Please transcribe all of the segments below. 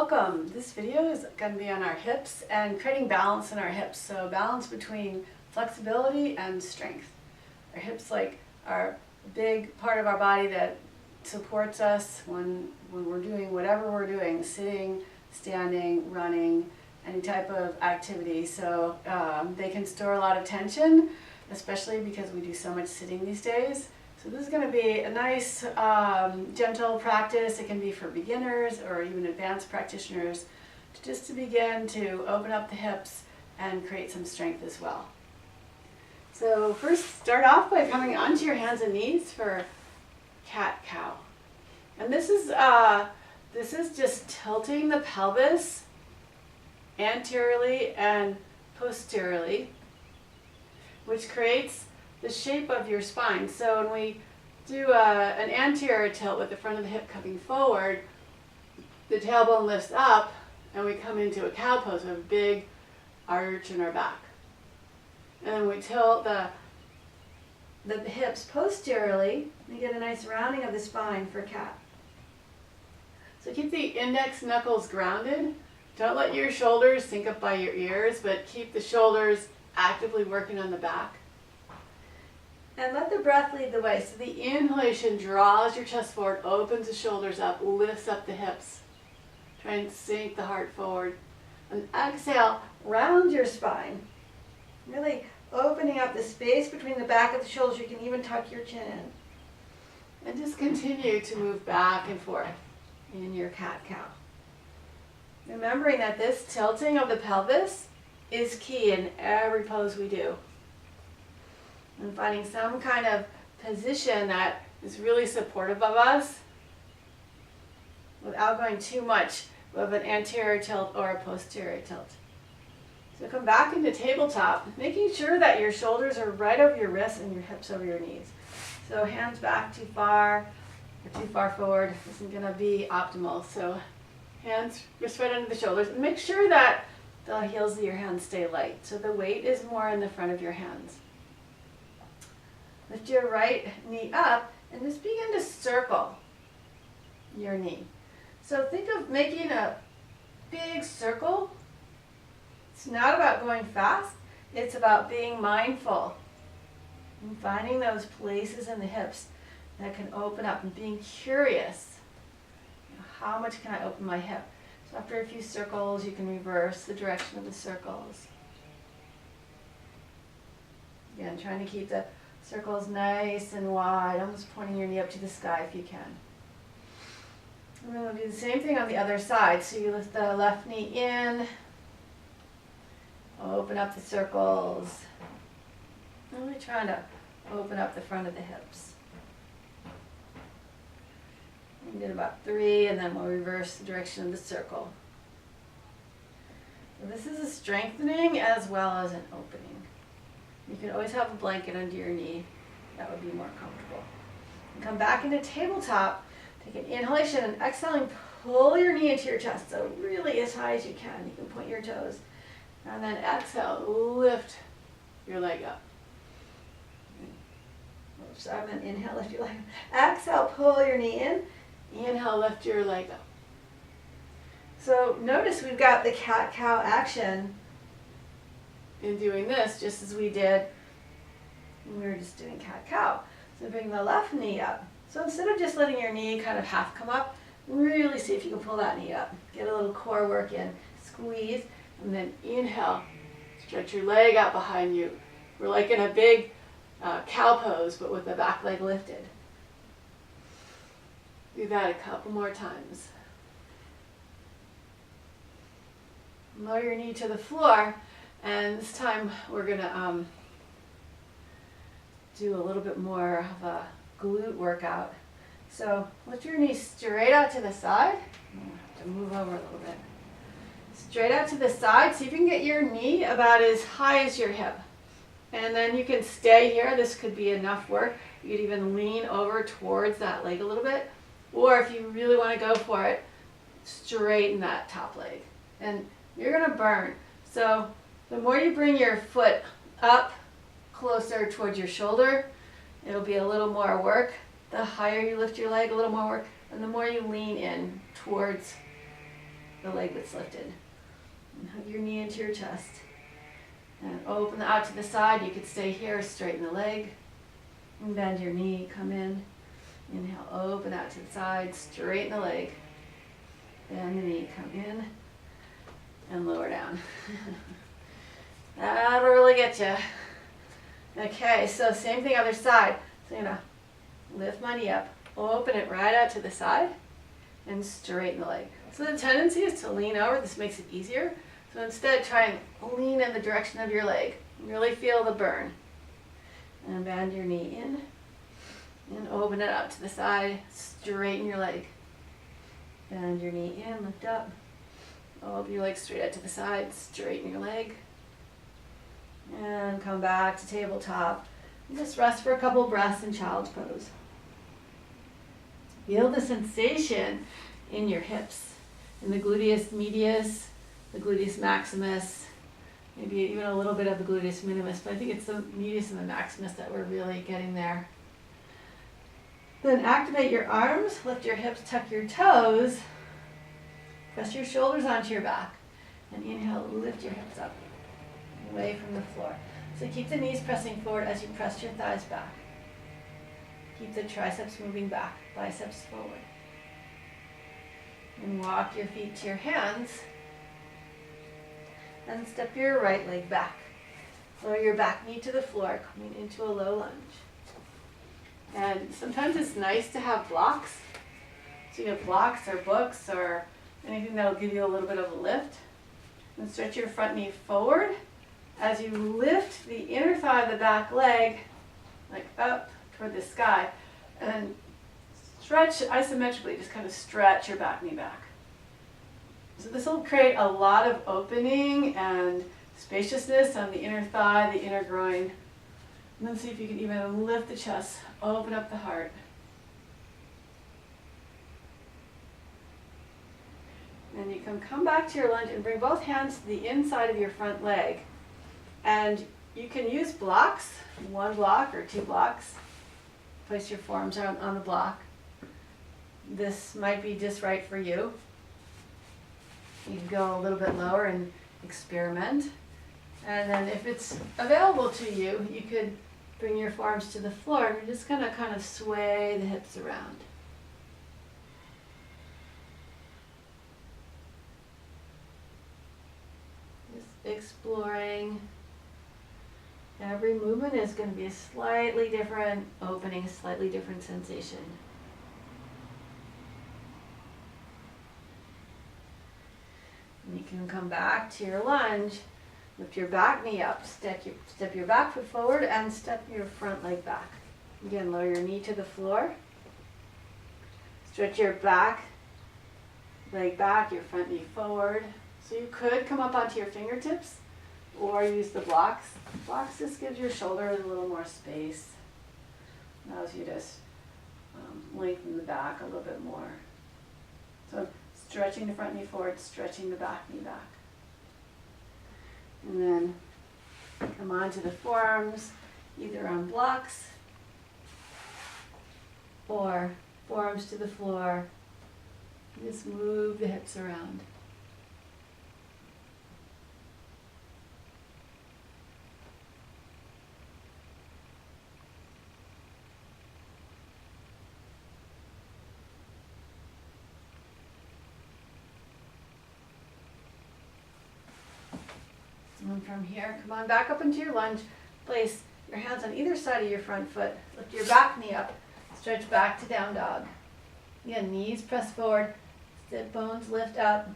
Welcome. This video is going to be on our hips and creating balance in our hips. So balance between flexibility and strength. Our hips are a big part of our body that supports us when we're doing whatever we're doing, sitting, standing, running, any type of activity. So they can store a lot of tension, especially because we do so much sitting these days. So this is going to be a nice, gentle practice. It can be for beginners or even advanced practitioners, just to begin to open up the hips and create some strength as well. So first, start off by coming onto your hands and knees for cat-cow. And this is just tilting the pelvis anteriorly and posteriorly, which creates the shape of your spine. So when we do an anterior tilt with the front of the hip coming forward, the tailbone lifts up and we come into a cow pose with a big arch in our back. And then we tilt the hips posteriorly and get a nice rounding of the spine for cat. So keep the index knuckles grounded. Don't let your shoulders sink up by your ears, but keep the shoulders actively working on the back. And let the breath lead the way. So the inhalation draws your chest forward, opens the shoulders up, lifts up the hips. Try and sink the heart forward. And exhale, round your spine. Really opening up the space between the back of the shoulders. You can even tuck your chin in. And just continue to move back and forth in your cat-cow. Remembering that this tilting of the pelvis is key in every pose we do. And finding some kind of position that is really supportive of us without going too much of an anterior tilt or a posterior tilt. So come back into tabletop, making sure that your shoulders are right over your wrists and your hips over your knees. So hands back too far or too far forward isn't going to be optimal. So hands wrists right under the shoulders, and make sure that the heels of your hands stay light. So the weight is more in the front of your hands. Lift your right knee up and just begin to circle your knee. So think of making a big circle. It's not about going fast. It's about being mindful and finding those places in the hips that can open up and being curious. How much can I open my hip? So after a few circles, you can reverse the direction of the circles. Again, trying to keep the circles nice and wide, almost pointing your knee up to the sky if you can. And then we'll do the same thing on the other side. So you lift the left knee in, open up the circles. Really trying to open up the front of the hips. We did about 3, and then we'll reverse the direction of the circle. So this is a strengthening as well as an opening. You can always have a blanket under your knee. That would be more comfortable. And come back into tabletop. Take an inhalation and exhaling, pull your knee into your chest. So really as high as you can. You can point your toes. And then exhale, lift your leg up. Oops, I'm going to inhale, lift your leg up. Exhale, pull your knee in. Inhale, lift your leg up. So notice we've got the cat-cow action in doing this, just as we did when we were just doing cat-cow. So bring the left knee up. So instead of just letting your knee kind of half come up, really see if you can pull that knee up. Get a little core work in. Squeeze, and then inhale. Stretch your leg out behind you. We're like in a big cow pose, but with the back leg lifted. Do that a couple more times. Lower your knee to the floor. And this time we're going to do a little bit more of a glute workout. So lift your knee straight out to the side. I'm going to have to move over a little bit. Straight out to the side. See if you can get your knee about as high as your hip. And then you can stay here. This could be enough work. You could even lean over towards that leg a little bit. Or if you really want to go for it, straighten that top leg. And you're going to burn. So the more you bring your foot up closer towards your shoulder, it'll be a little more work. The higher you lift your leg, a little more work. And the more you lean in towards the leg that's lifted. And hug your knee into your chest. And open out to the side. You could stay here, straighten the leg. And bend your knee, come in. Inhale, open out to the side, straighten the leg. Bend the knee, come in. And lower down. That'll really get you. Okay, so same thing other side. So I'm going to lift my knee up, open it right out to the side, and straighten the leg. So the tendency is to lean over. This makes it easier. So instead, try and lean in the direction of your leg. Really feel the burn. And bend your knee in. And open it up to the side. Straighten your leg. Bend your knee in, lift up. Open your leg straight out to the side. Straighten your leg. And come back to tabletop. And just rest for a couple breaths in child's pose. Feel the sensation in your hips, in the gluteus medius, the gluteus maximus, maybe even a little bit of the gluteus minimus, but I think it's the medius and the maximus that we're really getting there. Then activate your arms, lift your hips, tuck your toes, press your shoulders onto your back, and inhale, lift your hips up, away from the floor. So keep the knees pressing forward as you press your thighs back. Keep the triceps moving back, biceps forward. And walk your feet to your hands. And step your right leg back. Lower your back knee to the floor, coming into a low lunge. And sometimes it's nice to have blocks. So you have blocks or books or anything that will give you a little bit of a lift. And stretch your front knee forward as you lift the inner thigh of the back leg, like up toward the sky. And stretch isometrically, just kind of stretch your back knee back. So this will create a lot of opening and spaciousness on the inner thigh, the inner groin. And then see if you can even lift the chest, open up the heart. And you can come back to your lunge and bring both hands to the inside of your front leg. And you can use blocks, one block or two blocks. Place your forearms on the block. This might be just right for you. You can go a little bit lower and experiment. And then if it's available to you, you could bring your forearms to the floor and you're just going to kind of sway the hips around. Just exploring. Every movement is going to be a slightly different opening, slightly different sensation. And you can come back to your lunge, lift your back knee up, step your back foot forward and step your front leg back. Again, lower your knee to the floor. Stretch your back leg back, your front knee forward. So you could come up onto your fingertips or use the blocks. Blocks just gives your shoulders a little more space. Allows you to lengthen the back a little bit more. So stretching the front knee forward, stretching the back knee back. And then come onto the forearms, either on blocks or forearms to the floor. Just move the hips around. And from here, come on back up into your lunge. Place your hands on either side of your front foot. Lift your back knee up. Stretch back to down dog. Again, knees press forward. Sit bones lift up.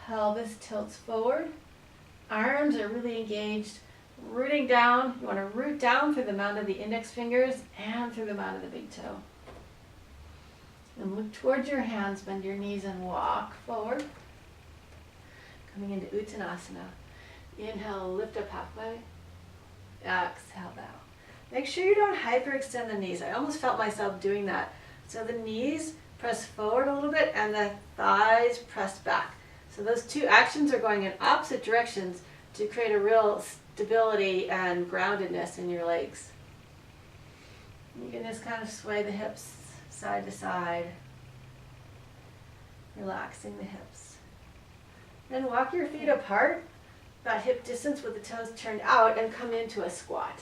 Pelvis tilts forward. Arms are really engaged. Rooting down. You want to root down through the mound of the index fingers and through the mound of the big toe. And look towards your hands. Bend your knees and walk forward. Coming into Uttanasana. Inhale, lift up halfway. Exhale, bow. Make sure you don't hyperextend the knees. I almost felt myself doing that. So the knees press forward a little bit and the thighs press back. So those two actions are going in opposite directions to create a real stability and groundedness in your legs. You can just kind of sway the hips side to side, relaxing the hips. Then walk your feet apart, about hip distance with the toes turned out, and come into a squat.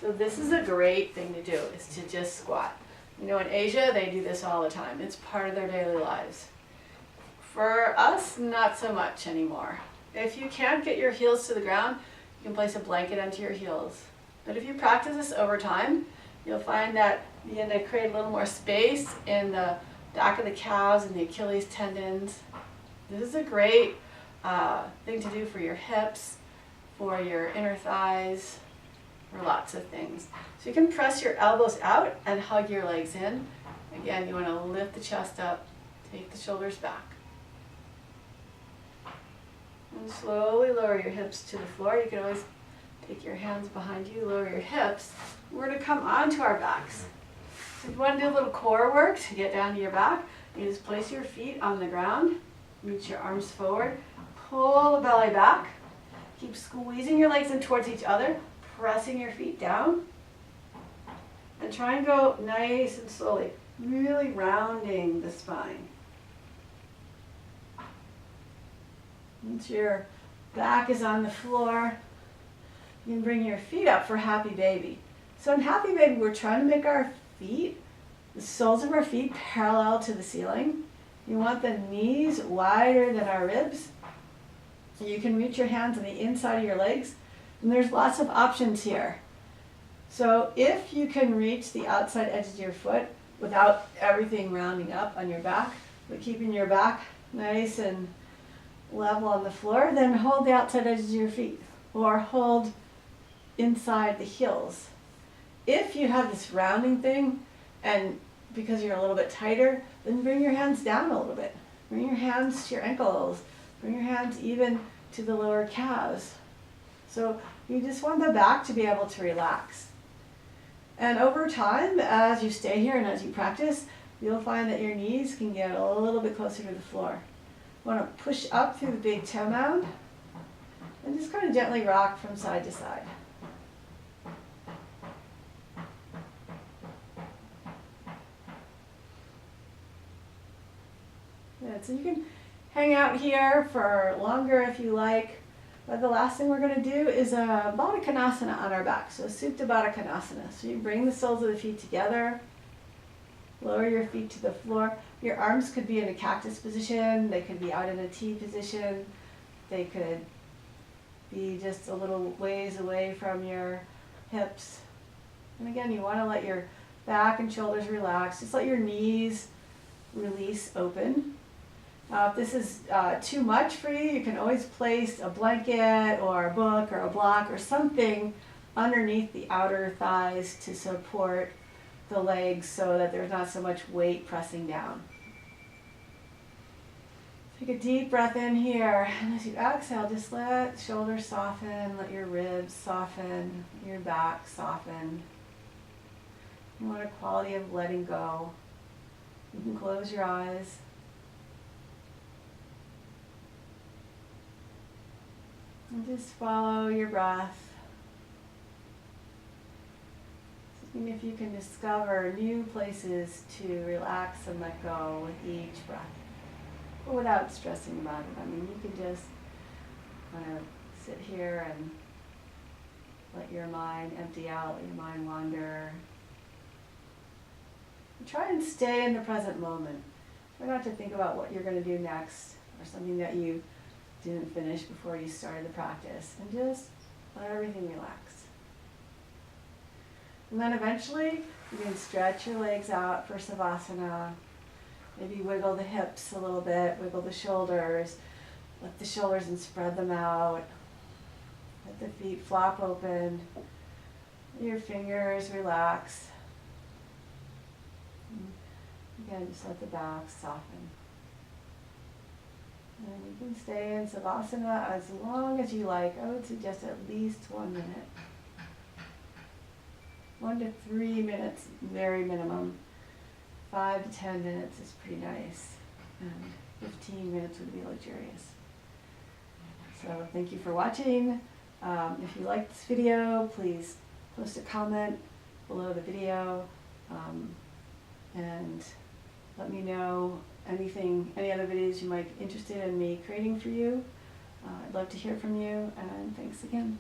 So this is a great thing to do, is to just squat. You know, in Asia, they do this all the time. It's part of their daily lives. For us, not so much anymore. If you can't get your heels to the ground, you can place a blanket onto your heels. But if you practice this over time, you'll find that you begin to create a little more space in the back of the calves and the Achilles tendons. This is a great thing to do for your hips, for your inner thighs, for lots of things. So you can press your elbows out and hug your legs in. Again, you want to lift the chest up, take the shoulders back. And slowly lower your hips to the floor. You can always take your hands behind you, lower your hips. We're going to come onto our backs. So if you want to do a little core work to get down to your back, you just place your feet on the ground, reach your arms forward, pull the belly back, keep squeezing your legs in towards each other, pressing your feet down, and try and go nice and slowly, really rounding the spine. Once your back is on the floor, you can bring your feet up for Happy Baby. So in Happy Baby, we're trying to make our feet, the soles of our feet, parallel to the ceiling. You want the knees wider than our ribs. You can reach your hands on the inside of your legs, and there's lots of options here. So if you can reach the outside edges of your foot without everything rounding up on your back, but keeping your back nice and level on the floor, then hold the outside edges of your feet, or hold inside the heels. If you have this rounding thing, and because you're a little bit tighter, then bring your hands down a little bit. Bring your hands to your ankles. Bring your hands even to the lower calves. So you just want the back to be able to relax. And over time, as you stay here and as you practice, you'll find that your knees can get a little bit closer to the floor. You want to push up through the big toe mound and just kind of gently rock from side to side. Good. So you can hang out here for longer if you like, but the last thing we're going to do is a Baddha Konasana on our back, so Supta Baddha Konasana. So you bring the soles of the feet together, lower your feet to the floor. Your arms could be in a cactus position, they could be out in a T position, they could be just a little ways away from your hips. And again, you want to let your back and shoulders relax, just let your knees release open. If this is too much for you, you can always place a blanket or a book or a block or something underneath the outer thighs to support the legs so that there's not so much weight pressing down. Take a deep breath in here, and as you exhale, just let shoulders soften, let your ribs soften, your back soften. You want a quality of letting go. You can close your eyes. And just follow your breath. See if you can discover new places to relax and let go with each breath, but without stressing about it. I mean, you can just kind of sit here and let your mind empty out, let your mind wander. And try and stay in the present moment. Try not to think about what you're going to do next or something that you didn't finish before you started the practice, and just let everything relax. And then eventually you can stretch your legs out for Savasana. Maybe wiggle the hips a little bit, wiggle the shoulders, lift the shoulders and spread them out. Let the feet flop open. Let your fingers relax. And again, just let the back soften. And you can stay in Savasana as long as you like. I would suggest at least 1 minute. 1 to 3 minutes, very minimum. 5 to 10 minutes is pretty nice. And 15 minutes would be luxurious. So thank you for watching. If you liked this video, please post a comment below the video. And let me know any other videos you might be interested in me creating for you. I'd love to hear from you, and thanks again.